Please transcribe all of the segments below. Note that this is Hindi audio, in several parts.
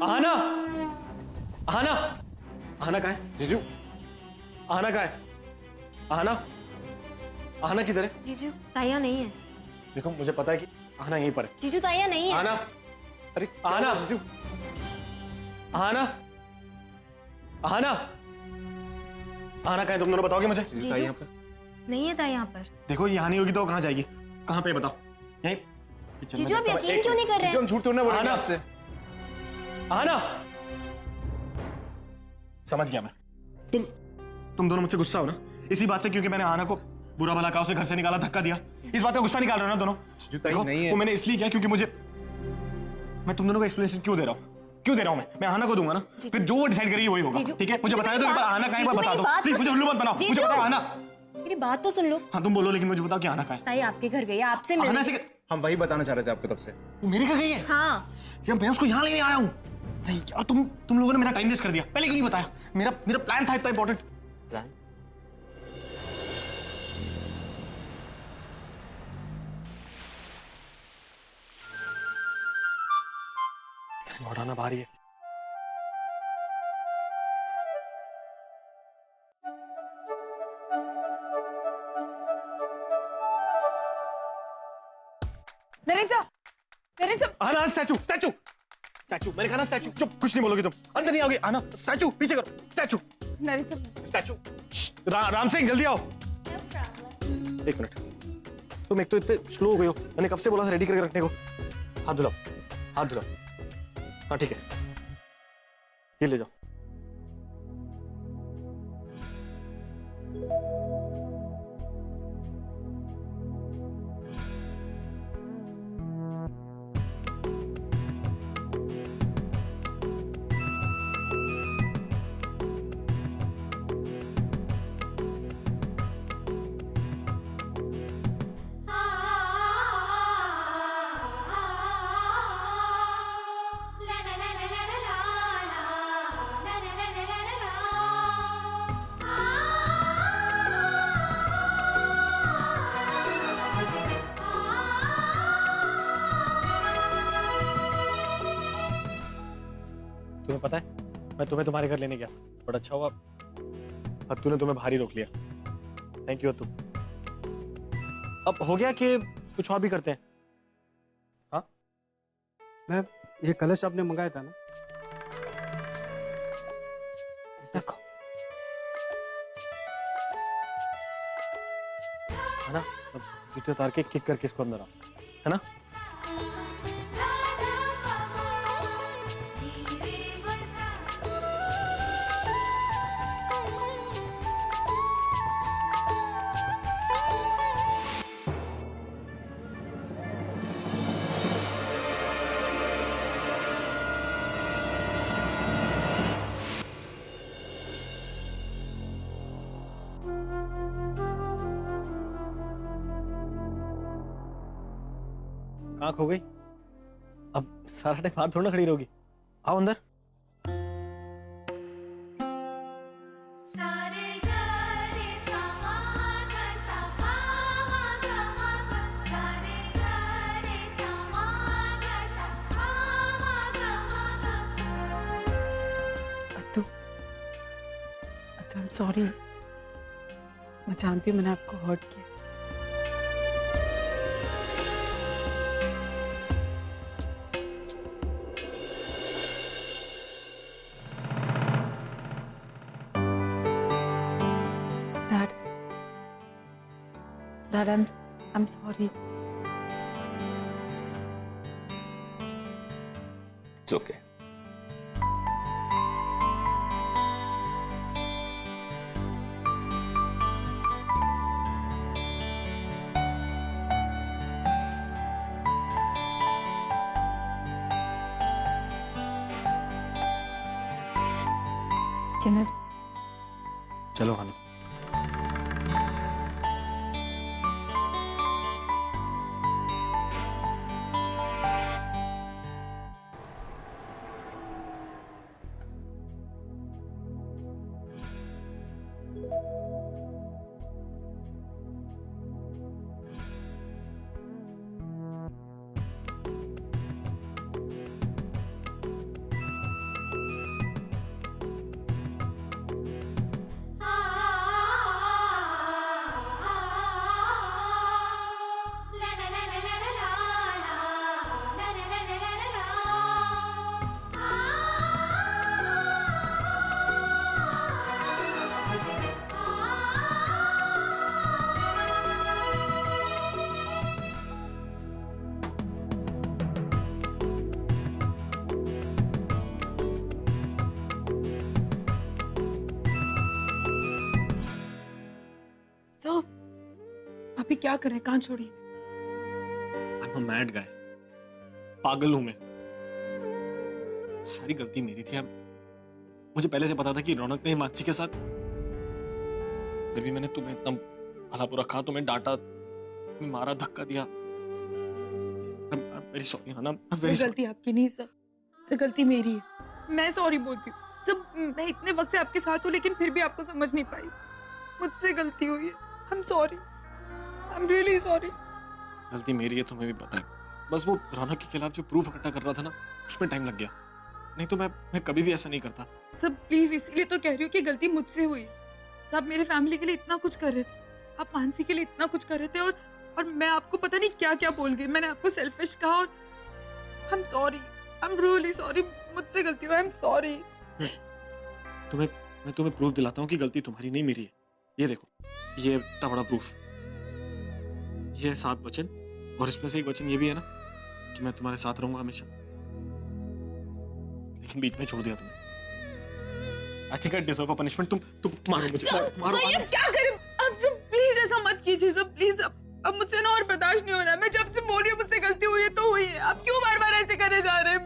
आना, आना, आना कहाँ है? जीजू, आना कहाँ है? आना, आना किधर है? जीजू ताया नहीं है। देखो मुझे पता है कि आना यहीं पर है। जीजू ताया नहीं है। आना, अरे आना जीजू, आना, आना, आना कहाँ है? तुम दोनों बताओगे मुझे? जीजू यहाँ पर नहीं है ताया यहाँ पर। देखो यहाँ नहीं होगी तो कहाँ जाएगी? कहाँ पे बताओ? यहीं। जीजू आप यकीन क्यों नहीं कर रहे? हम झूठ तोड़ना बोल रहे हैं आपसे। आना, समझ गया मैं। तुम दोनों मुझसे गुस्सा हो ना इसी बात से, क्योंकि मैंने आना को बुरा भला कहा, उसे घर से निकाला, धक्का दिया। इस बात का गुस्सा निकाल रहे हो ना दोनों? देखो नहीं है। वो मैंने इसलिए किया क्योंकि मुझे, मैं तुम दोनों को एक्सप्लेनेशन क्यों दे रहा हूँ? क्यों दे रहा हूँ मैं आना को दूंगा ना, फिर जो वो डिसाइड करेगी वही होगा। ठीक है, मुझे बताया दो एक बार आना कहाँ है, बता दो प्लीज, मुझे उल्लू मत बनाओ, मुझे बताओ आना। मेरी बात तो सुन लो। हाँ तुम बोलो, लेकिन मुझे बताओ कि आना कहाँ है? ताया आपके घर गई है, आपसे मिलने। हम वही बताना चाह रहे थे आपको तब से। वो मेरे घर गई है? हाँ यार मैं उसको यहाँ लेने आया हूँ। नहीं यार तुम लोगों ने मेरा टाइम वेस्ट कर दिया, पहले क्यों नहीं बताया? मेरा प्लान था इतना इंपॉर्टेंट प्लान। लौटाना भारी है। आना, स्टैचू स्टैचू स्टैचू, मैंने कहा ना स्टैचू। चुप, कुछ नहीं बोलोगे तुम, अंदर नहीं आओगे। आना, स्टैचू पीछे करो, स्टैचू स्टैचू। राम सिंह जल्दी आओ। एक मिनट, तुम एक तो इतने स्लो हो गए हो, मैंने कब से बोला था रेडी करके रखने को। हाथ धुलाओ, हाथ धुलाओ। हाँ ठीक है, ये ले जाओ। तुम्हें पता है मैं तुम्हें तुम्हारे घर लेने गया, बड़ा अच्छा हुआ अत्तू ने तुम्हें भारी रोक लिया। Thank you Attu. अब हो गया कि कुछ और भी करते हैं? हाँ मैं ये कलश आपने मंगाया था ना? देखो है ना, जूते उतार के किक करके इसको अंदर आओ, है ना? कहाँ खो गई? अब सारा टाइम बाहर थोड़ा ना खड़ी रहोगी, आओ अंदर। अत्तू, I'm sorry, मैं जानती हूँ मैंने आपको हर्ट किया। Dad, I'm sorry. It's okay. Kenneth, चलो खाना। अभी क्या करें, कहाँ छोड़ी? I'm a mad guy. पागल हूं मैं। सारी गलती मेरी थी। मुझे पहले से पता था कि रौनक ने हिमांशी के साथ, फिर भी मैंने तुम्हें इतना भला बुरा कहा, तुम्हें डांटा, तुम्हें मारा, धक्का दिया। I'm very sorry, हाँ ना, I'm very sorry. गलती आपकी नहीं सर, सब गलती मेरी है। मैं सॉरी बोलती हूँ सब। मैं इतने वक्त से आपके साथ हूँ लेकिन फिर भी आपको समझ नहीं पाई। मुझसे गलती हुई है। आई am sorry, I am really sorry. गलती मेरी है, तुम्हें भी पता है। बस वो रौनक के खिलाफ जो प्रूफ इकट्ठा कर रहा था ना, उसमें टाइम लग गया। नहीं तो मैं कभी भी ऐसा नहीं करता। सब प्लीज, इसीलिए तो कह रही हूँ कि गलती मुझसे हुई। सब मेरे फैमिली के लिए इतना कुछ कर रहे थे, आप मानसी के लिए इतना कुछ कर रहे थे, और मैं आपको पता नहीं क्या क्या बोल गई। मैंने आपको सेल्फिश कहा और आई am sorry, I am really sorry. मुझसे गलती हुई, आई एम सॉरी। मैं तुम्हें प्रूफ दिलाता हूँ कि गलती तुम्हारी नहीं मेरी है। ये देखो, ये इतना बड़ा प्रूफ। ये है 7 वचन, और इसमें से एक वचन ये भी है ना कि मैं तुम्हारे साथ रहूंगा हमेशा। लेकिन बीच में छोड़ दिया तुमने। I think I deserve a punishment. तुम मारो मुझे, मारो। सर, ये क्या करें? अब सब प्लीज ऐसा मत कीजिए सब, प्लीज। अब मुझसे ना और बर्दाश्त नहीं हो रहा है। मैं जब से बोल रही हूँ मुझसे गलती हुई है तो हुई है। आप क्यों बार बार ऐसे करे जा रहे हैं?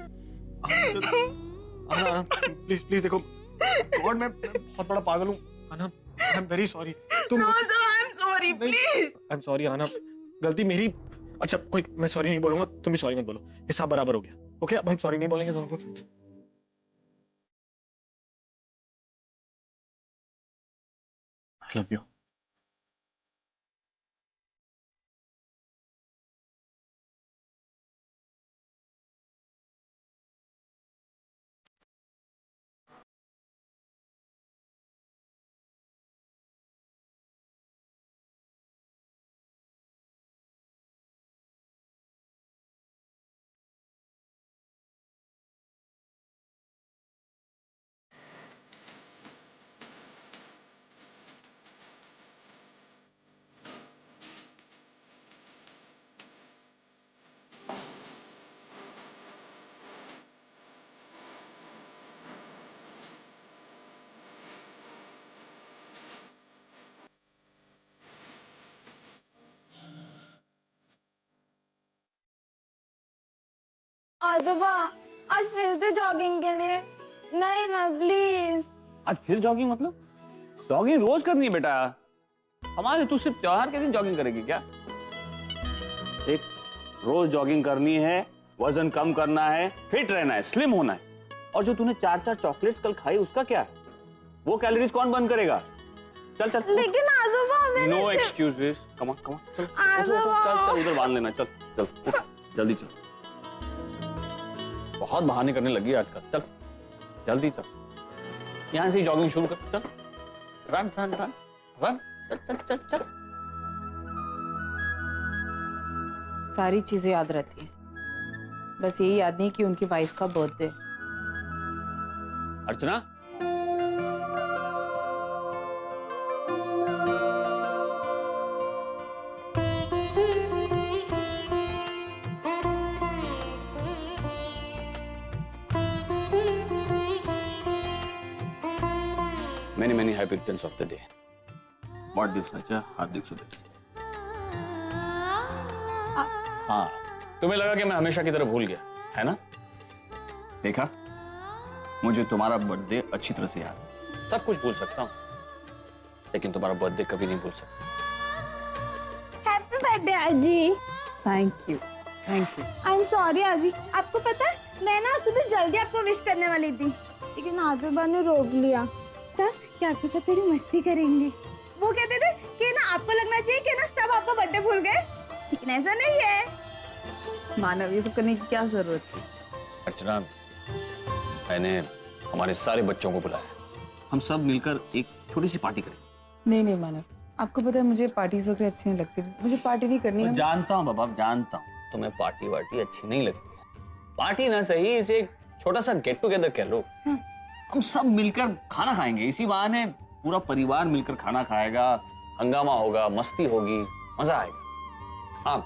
प्लीज प्लीज देखो, गॉड मैं बहुत बड़ा पागल हूँ आना। I am very sorry. तुम no sir, I am sorry, please. I am sorry आना, गलती मेरी। अच्छा कोई, मैं सॉरी नहीं बोलूंगा, तुम भी सॉरी मत बोलो। हिसाब बराबर हो गया। ओके, अब हम सॉरी नहीं बोलेंगे दोनों को। I love you. आजोबा, आज फिर से जॉगिंग के लिए। नहीं ना प्लीज। आज फिर जॉगिंग? मतलब जॉगिंग रोज करनी है बेटा। हमारे तू सिर्फ त्योहार के दिन जॉगिंग करेगी क्या? देख, रोज जॉगिंग करनी है, वजन कम करना है, फिट रहना है, स्लिम होना है। और जो तूने 4 चॉकलेट्स कल खाई उसका क्या है? वो कैलोरीज कौन बंद करेगा? चल चल। लेकिन आजोबा, नो एक्सक्यूजेस। कम ऑन चल चल चल, उधर बांध लेना। चल चल उठ, जल्दी चल। बहुत बहाने करने लगी आजकल। चल जल्दी चल, यहां से जॉगिंग शुरू कर। चल रन रन रन रन, चल चल चल चल। सारी चीजें याद रहती हैं, बस यही याद नहीं कि उनकी वाइफ का birthday. Archana, many many happy returns of the day. Birthday सच्चा, हार्दिक शुभेच्छा। हाँ, तुम्हें लगा कि मैं हमेशा की तरह भूल गया है ना? देखा, मुझे तुम्हारा बर्थडे अच्छी तरह से याद है। सब कुछ भूल सकता हूँ, लेकिन तुम्हारा बर्थडे कभी नहीं भूल सकता। हैप्पी बर्थडे आजी। Thank you, thank you. I am sorry आजी। आपको पता है मैं ना सुबह जल्दी आपको विश करने वाली थी, लेकिन आजोबा ने रोक लिया। सर, क्या आपके साथ थोड़ी मस्ती करेंगे? वो कहते थे कि ना आपको लगना चाहिए कि ना सब आपका बर्थडे भूल गए, लेकिन ऐसा नहीं है। मानव, ये सब करने की क्या जरूरत थी? अर्चना, मैंने हमारे सारे बच्चों को बुलाया, हम सब मिलकर एक छोटी सी पार्टी करें। नहीं नहीं मानव, आपको पता है मुझे पार्टीज वगैरह अच्छी नहीं लगती। मुझे पार्टी नहीं करनी है। जानता हूँ बाबा, जानता हूँ तुम्हें पार्टी वार्टी अच्छी नहीं लगती है। पार्टी ना सही, इसे एक छोटा सा गेट टुगेदर कह लो। हम सब मिलकर खाना खाएंगे, इसी बहाने पूरा परिवार मिलकर खाना खाएगा, हंगामा होगा, मस्ती होगी, मजा आएगा। हाँ,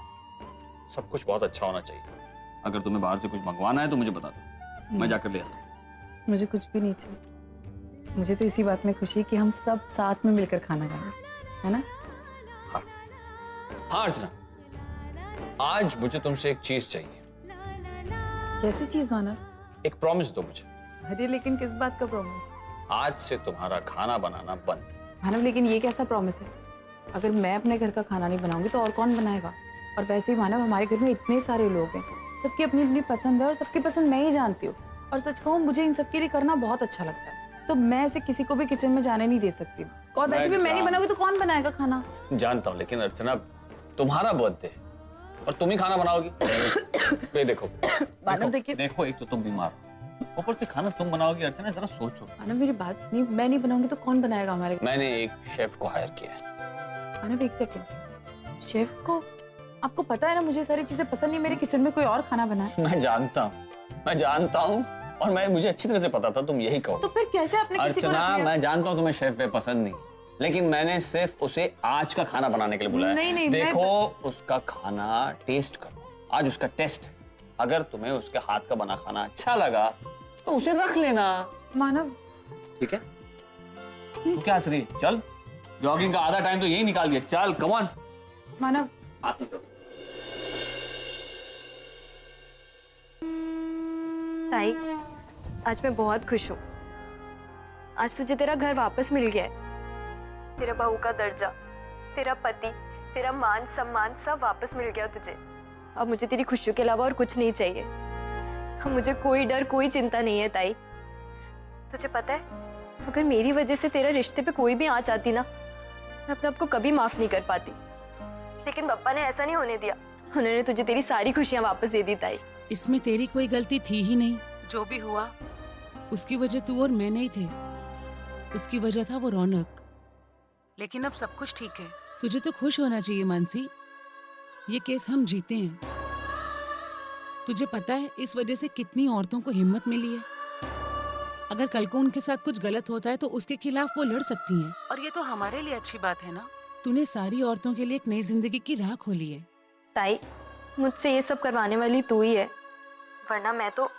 सब कुछ बहुत अच्छा होना चाहिए। अगर तुम्हें बाहर से कुछ मंगवाना है तो मुझे बता दो, मैं जाकर ले आता हूँ। मुझे कुछ भी नहीं चाहिए। मुझे तो इसी बात में खुशी है कि हम सब साथ में मिलकर खाना खाएंगे, है ना? हाँ हाँ अर्चना, आज मुझे तुमसे एक चीज चाहिए। कैसी चीज मानव? एक प्रॉमिस दो मुझे। अरे लेकिन किस बात का प्रॉमिस? आज से तुम्हारा खाना बनाना बंद। मानव लेकिन ये कैसा प्रॉमिस है? अगर मैं अपने घर का खाना नहीं बनाऊंगी तो और कौन बनाएगा? और वैसे ही मानव, हमारे घर में इतने सारे लोग हैं, सबकी अपनी अपनी पसंद है और सबकी पसंद मैं ही जानती हूँ। और सच कहूँ, मुझे इन सबके लिए करना बहुत अच्छा लगता है, तो मैं ऐसे किसी को भी किचन में जाने नहीं दे सकती। और वैसे भी मैं नहीं बनाऊंगी तो कौन बनाएगा खाना? जानता हूँ, लेकिन अर्चना तुम्हारा बर्थडे है और तुम ही खाना बनाओगी। ये देखो मानव देखिए, देखो, एक तो तुम बीमार हो, ऊपर से खाना तुम बनाओगी। अर्चना जरा सोचो। मानव मेरी बात सुनिए, मैं नहीं बनाऊंगी तो कौन बनाएगा हमारे? मैंने एक शेफ को हायर किया है। मानव एक सेकंड, शेफ को? आपको पता है ना मुझे सारी चीजें पसंद नहीं, मेरे किचन में कोई और खाना बनाए। मैं जानता हूँ और मुझे अच्छी तरह से पता था तुम यही कहो। तो फिर कैसे आपने किसी को अर्चना, रख लिया? मैं जानता हूँ तुम्हें शेफ वे पसंद नहीं, लेकिन मैंने सिर्फ उसे आज का खाना बनाने के लिए बुलाया। नहीं, देखो, उसका खाना टेस्ट करो, आज उसका टेस्ट है। अगर तुम्हें उसके हाथ का बना खाना अच्छा लगा तो उसे रख लेना। मानव ठीक है, तू क्या हंस रही है? चल, जॉगिंग का आधा टाइम तो यही निकाल दिया। चल कम ऑन। मानव, आती तो ताई, आज मैं बहुत खुश हूँ। आज तुझे तेरा घर वापस मिल गया है। तेरा बहू का दर्जा, तेरा पति, तेरा मान सम्मान सब वापस मिल गया तुझे। अब मुझे तेरी खुशियों के अलावा और कुछ नहीं चाहिए। अब मुझे कोई डर, कोई चिंता नहीं है ताई। तुझे पता है, अगर मेरी वजह से तेरे रिश्ते पे कोई भी आँच आती ना, मैं अपने आप को कभी माफ नहीं कर पाती। लेकिन पप्पा ने ऐसा नहीं होने दिया। उन्होंने तुझे तेरी सारी खुशियाँ वापस दे दी ताई। इसमें तेरी कोई गलती थी ही नहीं। जो भी हुआ उसकी वजह तू और मैं नहीं थे, उसकी वजह था वो रौनक। लेकिन अब सब कुछ ठीक है। तुझे तो खुश होना चाहिए मानसी, ये केस हम जीते हैं। तुझे पता है इस वजह से कितनी औरतों को हिम्मत मिली है। अगर कल को उनके साथ कुछ गलत होता है तो उसके खिलाफ वो लड़ सकती हैं, और ये तो हमारे लिए अच्छी बात है ना। तूने सारी औरतों के लिए एक नई जिंदगी की राह खोली है। ताई, मुझसे ये सब करवाने वाली तू ही है, वरना मैं तो।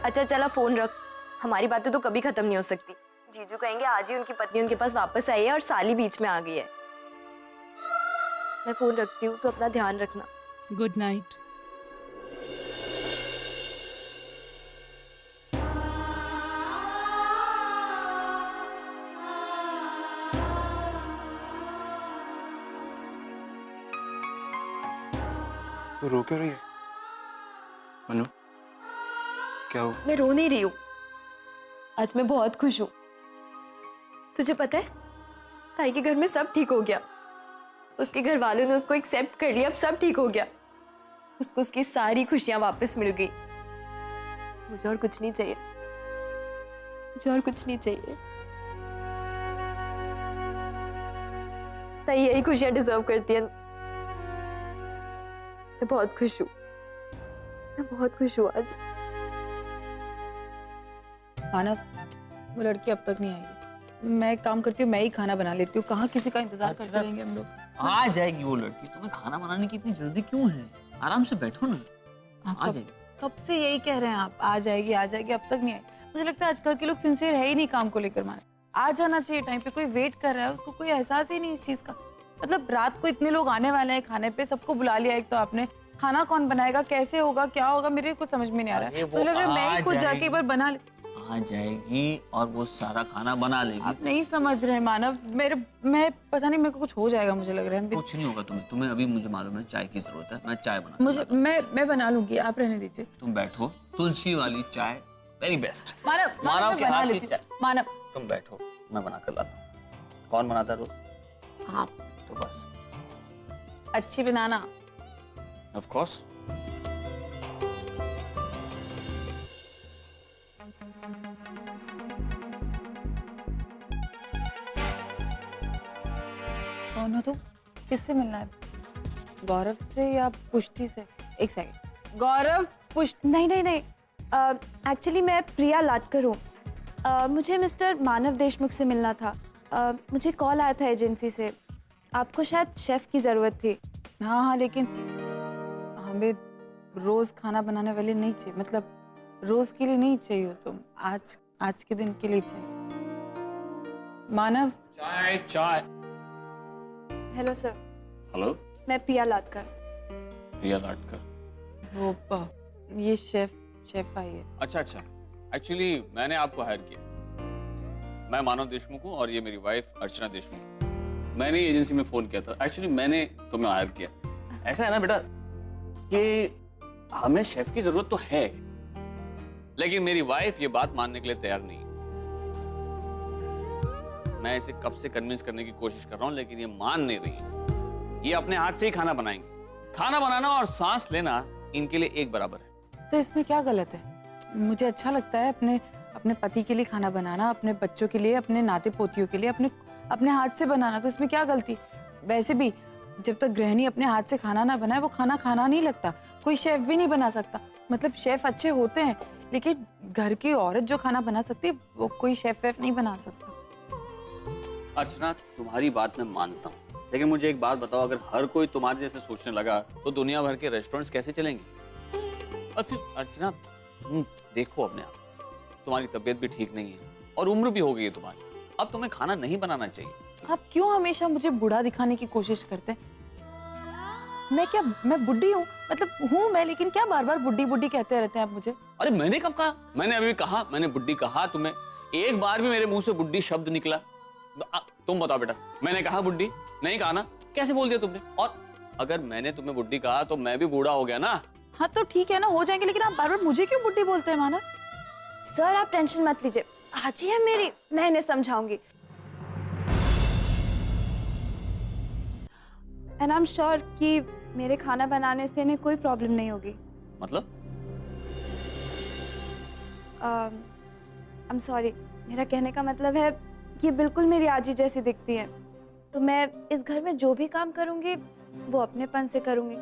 अच्छा चला फोन रख, हमारी बातें तो कभी खत्म नहीं हो सकती। जीजू कहेंगे आज ही उनकी पत्नी उनके पास वापस आई है और साली बीच में आ गई है। मैं फोन रखती हूँ, तो अपना ध्यान रखना। Good night. तो रो क्यों रही है मनु? क्या हो? मैं रो नहीं रही हूँ, आज मैं बहुत खुश हूँ। तुझे पता है, ताई के घर में सब ठीक हो गया। उसके घर वालों ने उसको एक्सेप्ट कर लिया, अब सब ठीक हो गया। उसको उसकी सारी खुशियां वापस मिल गई। मुझे और कुछ नहीं चाहिए, मुझे और कुछ नहीं चाहिए। ताई यही खुशियां डिजर्व करती है। मैं बहुत खुश हूँ, मैं बहुत खुश हूँ आज। मानव, वो लड़की अब तक नहीं आई। मैं एक काम करती हूँ, मैं ही खाना बना लेती हूँ। कहाँ किसी का इंतजार करते रहेंगे हम लोग? आ जाएगी वो लड़की। तुम्हें खाना बनाने की इतनी जल्दी क्यों है? आराम से बैठो ना, आ जाएगी। कब से यही कह रहे हैं आप, आ जाएगी आ जाएगी, अब तक नहीं आई। मुझे लगता है आजकल के लोग सिंसियर है ही नहीं काम को लेकर। मानव, आ जाना चाहिए टाइम पे। कोई वेट कर रहा है, उसको कोई एहसास ही नहीं इस चीज का। मतलब रात को इतने लोग आने वाले हैं खाने पे, सबको बुला लिया। एक तो आपने खाना कौन बनाएगा, कैसे होगा, क्या होगा, मेरे कुछ समझ में नहीं आ रहा है। मुझे लग रहा है मैं ही खुद जाके एक बार बना ले। आ जाएगी और वो सारा खाना बना लेगी। आप नहीं समझ रहे मानव, मैं पता नहीं, मेरे को कुछ हो जाएगा मुझे लग रहा है। कुछ नहीं होगा तुम्हें अभी मुझे मालूम है चाय की जरूरत है। मैं चाय बना मुझे मैं बना लूंगी, आप रहने दीजिए। तुम बैठो, तुलसी वाली चाय वेरी बेस्ट। मानव मानव के बना हाथ की लेती हूँ। चाय। मानव, तुम बैठो, मैं बना कर लाता हूँ। कौन बनाता है रोज? आप तो बस अच्छी बनाना। Of course. कौन हो तुम? किससे मिलना है? गौरव से या पुष्टि से? एक सेकंड। गौरव, पुष्टि? नहीं नहीं नहीं, एक्चुअली मैं प्रिया लाटकर हूँ। मुझे मिस्टर मानव देशमुख से मिलना था। मुझे कॉल आया था एजेंसी से, आपको शायद शेफ की ज़रूरत थी। हाँ हाँ, लेकिन हमें रोज खाना बनाने वाले नहीं चाहिए। मतलब रोज के लिए नहीं चाहिए हो तुम, आज के दिन के लिए चाहिए। मानव, चाय चाय। Hello sir. हेलो, मैं प्रिया लाडकर। प्रिया लाडकर। वो ये शेफ आई है। अच्छा अच्छा, एक्चुअली मैंने आपको हायर किया। मैं मानव देशमुख हूँ और ये मेरी वाइफ अर्चना देशमुख। मैंने एजेंसी में फोन किया था। एक्चुअली मैंने तुम्हें हायर किया। ऐसा है ना बेटा कि हमें शेफ की जरूरत तो है, लेकिन मेरी वाइफ ये बात मानने के लिए तैयार नहीं। मैं इसे कब से कन्विंस करने की कोशिश कर रहा हूँ, लेकिन ये मान नहीं रही है। ये अपने हाथ से ही खाना बनाएंगे। खाना बनाना और सांस लेना इनके लिए एक बराबर है। तो इसमें क्या गलत है? मुझे अच्छा लगता है अपने पति के लिए खाना बनाना, अपने बच्चों के लिए, अपने नाते पोतियों के लिए अपने हाथ से बनाना। तो इसमें क्या गलती? वैसे भी जब तक गृहिणी अपने हाथ से खाना ना बनाए वो खाना खाना नहीं लगता। कोई शेफ भी नहीं बना सकता। मतलब शेफ अच्छे होते हैं, लेकिन घर की औरत जो खाना बना सकती है वो कोई शेफ वेफ नहीं बना सकता। अर्चना, तुम्हारी बात मैं मानता हूँ, लेकिन मुझे एक बात बताओ, अगर हर कोई तुम्हारे जैसे सोचने लगा तो दुनिया भर के रेस्टोरेंट्स कैसे चलेंगे? और फिर अर्चना, तुम देखो अपने आप, तुम्हारी तबीयत भी ठीक नहीं है और उम्र भी हो गई है तुम्हारी। अब तुम्हें खाना नहीं बनाना चाहिए। आप क्यों हमेशा मुझे बूढ़ा दिखाने की कोशिश करते हैं? मैं बुढ़ी हूँ? मतलब हूँ मैं, लेकिन क्या बार बार बुढ़ी बुढ़ी कहते रहते हैं आप मुझे? अरे मैंने कब कहा? मैंने अभी कहा, मैंने बुड्ढी कहा तुम्हें? एक बार भी मेरे मुंह से बुड्ढी शब्द निकला? तुम बताओ बेटा, मैंने कहा बुड्ढी? नहीं कहा ना? कैसे बोल दिया तुमने? और अगर मैंने तुम्हें बुड्ढी कहा तो मैं भी बूढ़ा हो गया ना? हाँ तो ठीक है ना, हो जाएंगे, लेकिन आप बार बार मुझे क्यों बुड्ढी बोलते हैं माना? सर आप टेंशन मत लीजिए, आज ही है मेरी, मैं इन्हें समझाऊंगी। एंड आई एम श्योर कि मेरे खाना बनाने से इन्हें कोई प्रॉब्लम नहीं होगी। मतलब? आई एम सॉरी, मेरा कहने का मतलब है ये बिल्कुल मेरी आजी जैसी दिखती है, तो मैं इस घर में जो भी काम करूंगी वो अपनेपन से करूंगी।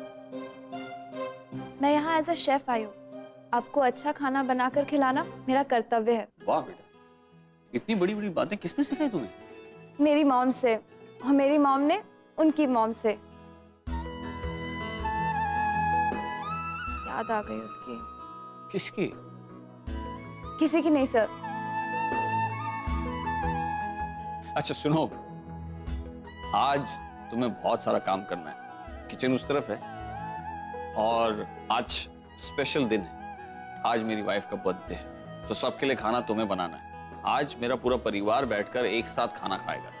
मैं यहाँ एज अ शेफ आई हूँ, आपको अच्छा खाना बनाकर खिलाना मेरा कर्तव्य है। वाह बेटा, इतनी बड़ी बड़ी बातें किसने सिखाई तुम्हें? मेरी मॉम से, और मेरी मॉम ने उनकी मॉम से। याद आ गई उसकी। किसकी? किसी की नहीं सर। अच्छा सुनो, आज तुम्हें बहुत सारा काम करना है। किचन उस तरफ है और आज स्पेशल दिन है। आज मेरी वाइफ का बर्थडे है, तो सबके लिए खाना तुम्हें बनाना है। आज मेरा पूरा परिवार बैठकर एक साथ खाना खाएगा,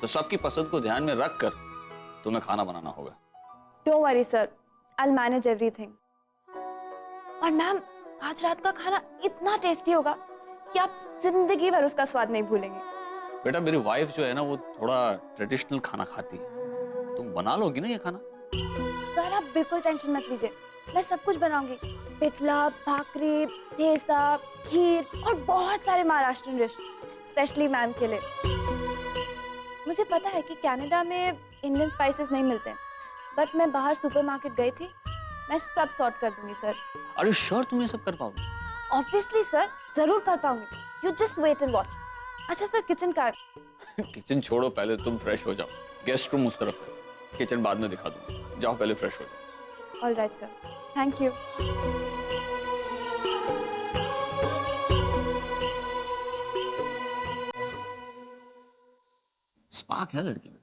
तो सबकी पसंद को ध्यान में रखकर तुम्हें खाना बनाना होगा। Don't worry sir, I will manage everything. और मैम, आज रात का खाना इतना टेस्टी होगा कि आप जिंदगी भर उसका स्वाद नहीं भूलेंगे। बेटा मेरी वाइफ जो है ना, वो थोड़ा ट्रेडिशनल खाना खाती है। तुम बना लोगी ना ये खाना? सर आप बिल्कुल टेंशन मत लीजिए, मैं सब कुछ बनाऊंगी। पिठला, भाकरी, ठेसा, खीर और बहुत सारे महाराष्ट्रियन डिश स्पेशली मैम के लिए। मुझे पता है कि कनाडा में इंडियन स्पाइसेस नहीं मिलते, बट मैं बाहर सुपरमार्केट गई थी, मैं सब सॉर्ट कर दूंगी सर। अरे श्योर तुम ये सब कर पाओगे? ऑब्वियसली सर, जरूर कर पाऊंगी। You just wait and watch. अच्छा सर, किचन का है? किचन छोड़ो, पहले तुम फ्रेश हो जाओ। गेस्ट रूम उस तरफ है, किचन बाद में दिखा दूंगा। जाओ पहले फ्रेश हो जाओ। All right sir, thank you. Spark है लड़की में।